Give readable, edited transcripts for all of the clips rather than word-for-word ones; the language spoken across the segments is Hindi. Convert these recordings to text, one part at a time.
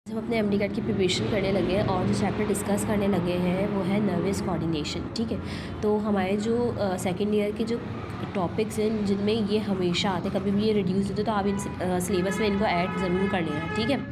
हम अपने एमडी कैट की प्रिपरेशन करने लगे हैं और जो चैप्टर डिस्कस करने लगे हैं वो है नर्वस कोऑर्डिनेशन। ठीक है, तो हमारे जो सेकेंड ईयर के जो टॉपिक्स हैं जिनमें ये हमेशा आते, कभी भी ये रिड्यूस होते तो आप इन सिलेबस में इनको ऐड ज़रूर कर लेना। ठीक है,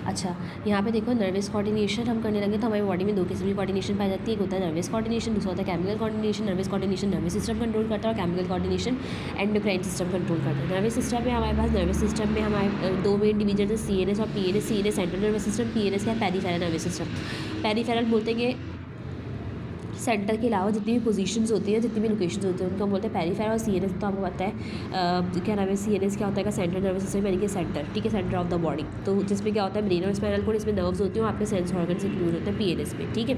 अच्छा यहाँ पे देखो नर्वस कोऑर्डिनेशन हम करने लगे तो हमारी बॉडी में दो किस्म की कोऑर्डिनेशन पाई जाती है। एक होता है नर्वस कोऑर्डिनेशन, दूसरा होता है chemical coordination. Nervous coordination nervous system control करता है और chemical coordination endocrine system control करता है। नर्वस सिस्टम में हमारे पास नर्वस सिस्टम में हमारे दो मेन डिवीजन है, सीएनएस और PNS. CNS central nervous system, PNS क्या पेरिफेरल नर्वस सिस्टम। पेरिफेरल बोलते हैं सेंटर के अलावा जितनी भी पोजीशंस होती हैं, जितनी भी लोकेशंस होती हैं उनको हम बोलते हैं पेरिफेरल। और सीएनएस तो आपको पता है क्या नाम है, सीएनएस क्या होता है, सेंट्रल नर्वस सिस्टम यानी कि सेंटर। ठीक है, सेंटर ऑफ द बॉडी। तो जिसमें क्या होता है ब्रेन और स्पाइनल कोड, इसमें नर्व्स होती हैं और आपके सेंस ऑर्गन्स इंक्लूड होते हैं पीएनएस में। ठीक है,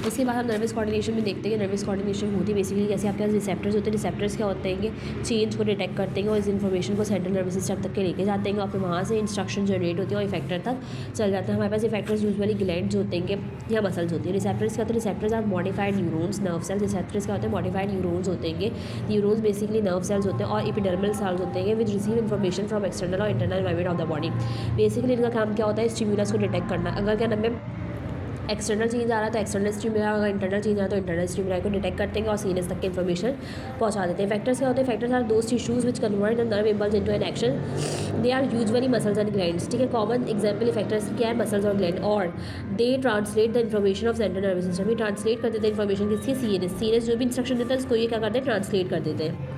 उसके बाद हम नर्वस कोऑर्डिनेशन में देखते हैं कि नर्वस कोऑर्डिनेशन होती है बेसिकली जैसे आपके पास रिसेप्टर्स होते हैं। रिसेप्टर्स क्या होते हैं कि चेंज को डिटेक्ट करते हैं और इस इन्फॉर्मेशन को सेंट्रल नर्वस सिस्टम तक के लेके जाते हैं और फिर वहाँ से इंस्ट्रक्शन जनरेट होती है और इफेक्टर तक चल जाते हैं। हमारे पास इफेक्टर्स यूजुअली ग्लैंड्स होते हैं या मसल्स होती है। रिसेप्टर्स क्या होते हैं, receptors are modified neurons nerve cells. Receptors क्या होते हैं, मॉडिफाइड न्यूरॉन्स होते हैं। न्यूरॉन्स बेसिकली नर्व सेल्स होते हैं और एपिडर्मल सेल्स होते हैं which receive information from external और internal environment of the body. Basically इनका काम क्या होता है, स्टिमुलस को डिटेक्ट करना। अगर क्या नाम है एक्सटर्नल चेंज आ रहा है तो एक्सटर्नल स्टिमुलाई, अगर इंटरनल चेंज आ रहा है तो इंटरनल स्टिमुलाई को डिटेक्ट करते हैं और सीएनएस तक की इन्फॉर्मेशन पहुंचा देते हैं। फैक्टर्स क्या होते हैं, factors are those tissues which convert the nerve impulse into an action. They are usually muscles and glands. ठीक है, कॉमन एग्जांपल फैक्टर्स क्या है, मसल्स और ग्लैंड। और they translate the information of central nervous system. ये ट्रांसलेट कर देते हैं इन्फॉर्मेशन किसकी, सीएनएस। सीएनएस जो भी इंस्ट्रक्शन देता है उसको ये क्या करते हैं, ट्रांसलेट कर देते हैं।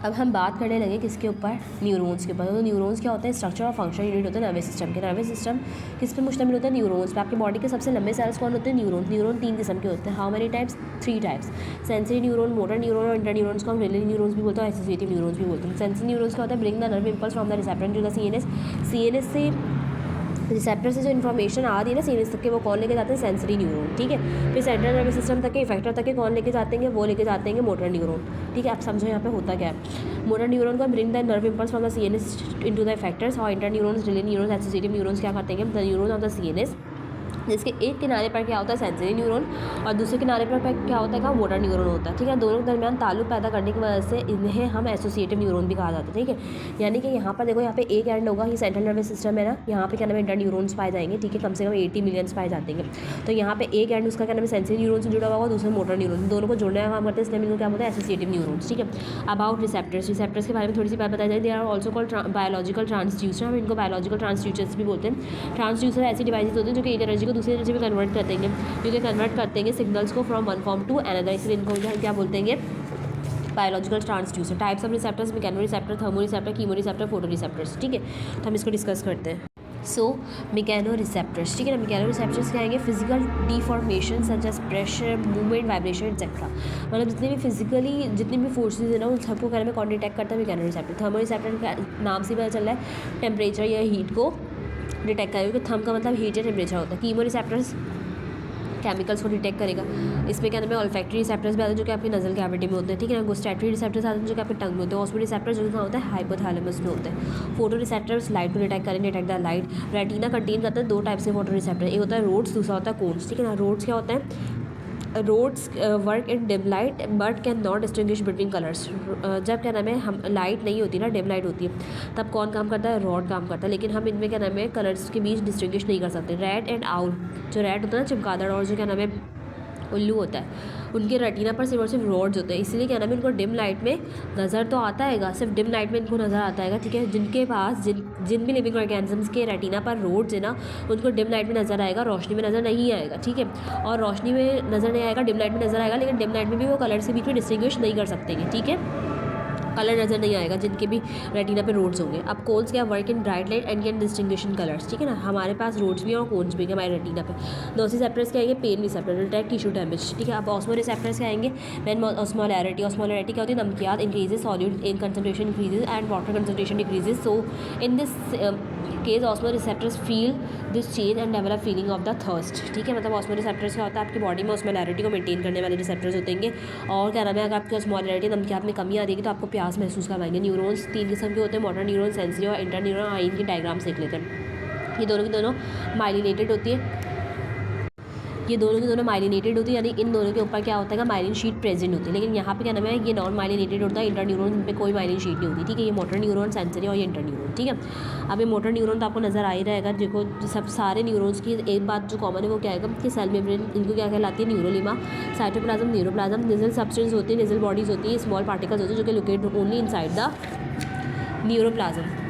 अब हम बात करने लगे किसके ऊपर, न्यूरॉन्स के ऊपर। तो न्यूरॉन्स क्या होते हैं, स्ट्रक्चर और फंक्शन यूनिट होते हैं नर्वस सिस्टम के। नर्वस सिस्टम किस पे मुश्तमिल होता है, न्यूरॉन्स पे। आपकी बॉडी के सबसे लंबे सेल्स कौन होते हैं, न्यूरॉन। न्यूरॉन 3 किस्म के होते हैं। How many types, 3 types. Sensory neuron, motor neuron और इंटर न्यूरॉन्स को हम रिले न्यूरॉन्स भी बोलते हैं और एसोसिएटिव न्यूरॉन्स भी बोलते हैं। सेंसरी न्यूरॉन्स क्या होता है, bring the nerve impulse from the receptor to the CNS. CNS से रिसेप्टर से जो इन्फॉर्मेशन आ रही है ना सीएनएस तक के, वो कौन लेके जाते हैं, सेंसरी न्यूरॉन। ठीक है, फिर सेंट्रल नर्वस सिस्टम तक के इफेक्टर तक के कौन लेके जाते हैं, वो लेके जाते हैं मोटर न्यूरॉन। ठीक है, आप समझो यहाँ पे होता क्या है। मोटर न्यूरॉन को bring the nerve impulse from the CNS into the effectors और interneurons, relay neurons, associative neurons क्या करते हैं, the neuron of the CNS. जिसके एक किनारे पर क्या होता है, सेंसरी न्यूरॉन और दूसरे किनारे पर क्या होता है, क्या मोटर न्यूरॉन होता है। ठीक है, दोनों के दरमियान ताल्लुक पैदा करने की वजह से इन्हें हम एसोसिएटिव न्यूरॉन भी कहा जाता है। ठीक है, यानी कि यहाँ पर देखो, यहाँ पे एक एंड होगा, ये सेंट्रल नर्वस सिस्टम है ना, यहाँ पे क्या नाम है, इंटर न्यूरॉन्स पाए जाएंगे। ठीक है, कम से कम 80 मिलियंस पाए जाते हैं। तो यहाँ पे एक एंड उसका क्या नाम है, सेंसरी न्यूरॉन से जुड़ा हुआ होगा, दूसरा मोटर न्यूरॉन, दोनों को जोड़ने का काम करते हैं, इसलिए इनको क्या होता है, एसोसिएटिव न्यूरॉन्स। ठीक है, अबाउट रिसेप्टर्स। रिसेप्टर्स के बारे में थोड़ी सी बात बताई जाए। They are also called biological transducer. हम इनको बायोलॉजिकल ट्रांसड्यूसर्स भी बोलते हैं। ट्रांसड्यूसर ऐसी डिवाइसेज होते हैं जो कि एक एनर्जी को दूसरी एनर्जी में कन्वर्ट करते हैं, क्योंकि कन्वर्ट करते हैं सिग्नल्स को from one form to another, इसलिए इनको क्या बोलते हैं, biological transducer. Types of receptors, mechanoreceptor, thermoreceptor, chemoreceptor, photoreceptors. ठीक है, तो हम इसको डिस्कस करते हैं। So mechanoreceptors. ठीक है ना, मैकेनो रिसेप्टर्स क्या आएंगे, physical deformation such as pressure, movement, vibration etcetera. मतलब जितने भी फिजिकली जितनी भी फोर्सेज है ना उन सबको कहने में कौन डिटेक्ट करता है, मैकेनो रिसेप्टर। थर्मो रिसेप्टर का नाम से पता चल रहा है टेम्परेचर या हीट को डिटेक्ट करेगा, क्योंकि थर्म का मतलब हीट या टेम्परेचर होता है। कीमो रिसेप्टर्स केमिकल्स को डिटेक्ट करेगा। इसमें क्या नाम है, ऑल्फैक्टरी रिसेप्टर्स भी आते हैं जो कि आपकी नजल कैविटी में होते हैं। ठीक है ना, गुस्टैटरी रिसेप्टर्स आते हैं जो कि आपके टंग में होते हैं। ऑस्मो रिसेप्टर्स जो कहाँ होता है, हाइपोथैलेमस में होते हैं। फोटो रिसेप्टर्स लाइट को डिटेक्ट करेंगे, detect the light. Retina contain करता है 2 टाइप से फोटो रिसेप्टर, एक होता है रोड्स, दूसरा होता है कोन्स। ठीक है ना, रोड्स क्या होता है, rods work in dim light but can not distinguish between colours. जब क्या नाम है, हम लाइट नहीं होती ना, डिम लाइट होती है, तब कौन काम करता है, रॉड काम करता है। लेकिन हम इनमें क्या नाम है, कलर्स के बीच डिस्टिंग्विश नहीं कर सकते। रेड एंड आउल, जो रेड होता है ना चमगादड़, और जो क्या नाम है उल्लू होता है, उनके रेटिना पर सिर्फ और सिर्फ रॉड्स होते हैं, इसलिए क्या नाम है, इनको डिम लाइट में नज़र तो आता है, सिर्फ डिम लाइट में इनको नज़र आता है। ठीक है, जिनके पास जिन भी लिविंग ऑर्गेनिजम्स के रेटिना पर रोड्स है ना, उनको डिम लाइट में नज़र आएगा, रोशनी में नज़र नहीं आएगा। ठीक है, और रोशनी में नज़र नहीं आएगा, डिम लाइट में नज़र आएगा, लेकिन डिम लाइट में भी वो कलर्स के बीच में डिस्टिंग्विश नहीं कर सकते हैं। ठीक है, कलर नज़र नहीं आएगा जिनके भी रेटिना पे रोड्स होंगे। अब कोन्स क्या, work in bright light and can distinguish colours. ठीक है ना, हमारे पास रोड्स भी हैं और कोन्स भी हैं हमारे रेटिना पे। नोस रिसेप्टर्स क्या आएंगे, pain receptor, detect tissue damage. ठीक है, अब ऑस्मो रिसेप्टर्स क्या आएंगे, व्हेन ऑस्मोलैरिटी। ऑस्मोलैरिटी क्या होती है, नमकियात increases, solute in concentration increases and water concentration decreases. So in this case osmoreceptors feel this change and develop feeling of the thirst. ठीक है, मतलब ऑस्मो रिसेप्टर्स क्या होता है, आपकी बॉडी में ऑस्मोलैरिटी को मेंटेन करने वाले रिसेप्टर्स होते हैं। और क्या नाम है, अगर आपकी ऑस्मोलैरिटी नमकियात में कमी आ जाएगी तो आपको प्यास महसूस करवाएंगे। न्यूरॉन्स 3 किस्म के होते हैं, मोटर न्यूरॉन, सेंसरी और इंटर न्यूरॉन। आइन की डायग्राम देख लेते हैं। ये दोनों की दोनों माइलिनेटेड होती है। ये दोनों की दोनों माइलिनेटेड होती है, यानी इन दोनों के ऊपर क्या होता है, माइलिन शीट प्रेजेंट होती है। लेकिन यहाँ पे क्या नाम है, ये नॉन माइलिनेटेड होता है, इंटरन्यूरॉन में कोई माइलिन शीट नहीं होती, ठीक है। ये मोटर न्यूरॉन, सेंसरी और ये इंटरन्यूरॉन, ठीक है। अब ये मोटर न्यूरॉन तो आपको नजर आ ही रहेगा, देखो सब सारे न्यूरॉन्स की एक बात जो कॉमन है वो क्या है कि सेल मेम्ब्रेन इनको क्या कहलाती है, न्यूरोलिमा, साइटोप्लाज्म, न्यूरोप्लाज्म, निजल सब्सटेंस होती है, निजल बॉडीज होती है, स्मॉल पार्टिकल्स होते हैं जो कि located only inside the neuroplasm,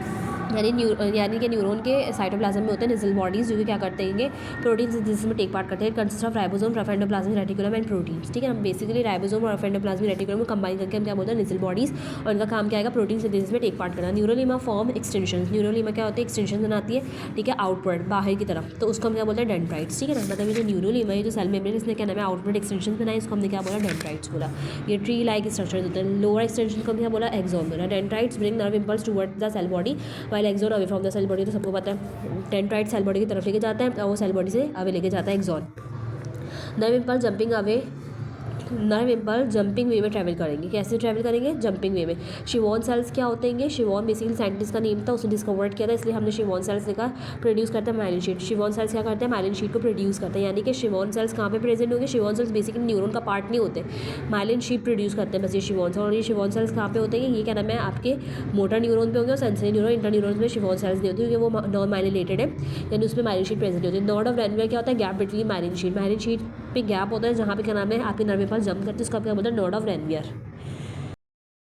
यानी कि न्यूरॉन के साइटोप्लाज्म में होते हैं निजल बॉडीज जो कि क्या करते हैं, प्रोटीन सिंथेसिस में टेक पार्ट करते हैं। Consist of ribosome, rough endoplasmic reticulum and proteins, ठीक है। हम बेसिकली राइबोसोम और रफ एंडोप्लाज्मिक रेटिकुलम को कंबाइन करके हम क्या बोलते हैं, निजल बॉडीज, और इनका काम क्या आएगा, प्रोटीन सिंथेसिस में टेक पार्ट करना। न्यूरोलिमा फॉर्म एक्सटेंशन, न्यूरोलिमा क्या होती है, एक्सटेंशन बनाती है, ठीक है, आउटवर्ड, बाहर की तरफ, तो उसको हम क्या बोलते हैं, डेंड्राइट्स, ठीक है ना। मतलब ये जो न्यूरोलिमा है, जो सेल मेम्ब्रेन, इसने क्या नाम है, आउटवर्ड एक्सटेंशन बनाई, इसको हमने क्या बोला, डेंड्राइट्स बोला। ये ट्री लाइक स्ट्रक्चर होते हैं। लोअर एक्सटेंशन को क्या बोला, एक्सॉन बोला। Dendrites bring nerve impulse towards the cell body, while axon away from the cell body, तो सबको पता है डेंड्राइट सेल बॉडी की तरफ लेके जाता है और वो सेल बॉडी से अवे लेके जाता है axon. Nerve impulse jumping away, nerve impulse jumping way में ट्रैवल करेंगे। कैसे ट्रैवल करेंगे, जंपिंग वे में। शिवॉन सेल्स क्या होते हैं, शिवॉन बेसिकली साइंटिस्ट का नेम था, उसने डिस्कवर्ड किया था, इसलिए हमने शिवॉन सेल्स लिखा। प्रोड्यूस करते हैं माइलिन शीट। शिवॉन सेल्स क्या करते हैं, माइलिन शीट को प्रोड्यूस करते हैं, यानी कि शिवॉन सेल्स कहाँ पे प्रेजेंट होंगे, शिवॉन सेल्स बेसिकली न्यूरॉन का पार्ट नहीं होते, माइलिन शीट प्रोड्यूस करते हैं बस ये शिवॉन सेल्स। और ये शिवॉन सेल्स कहाँ पे होते हैं, ये क्या नाम है, आपके मोटर न्यूरॉन पे होंगे, और सेंसरी न्यूरॉन, इंटर न्यूरॉन में शिवॉन सेल्स नहीं होती क्योंकि वो नॉन माइलिनेटेड है, यानी उसमें माइलिन शीट प्रेजेंट होती है। नोड ऑफ रेनवियर क्या होता है, गैप बिटवीन माइलिन शीट पे गैप होता है जहाँ पे क्या नाम है, आपके नर्व इंपल्स जंप करते हैं, उसका क्या बोलते हैं, नोड ऑफ रेनवियर।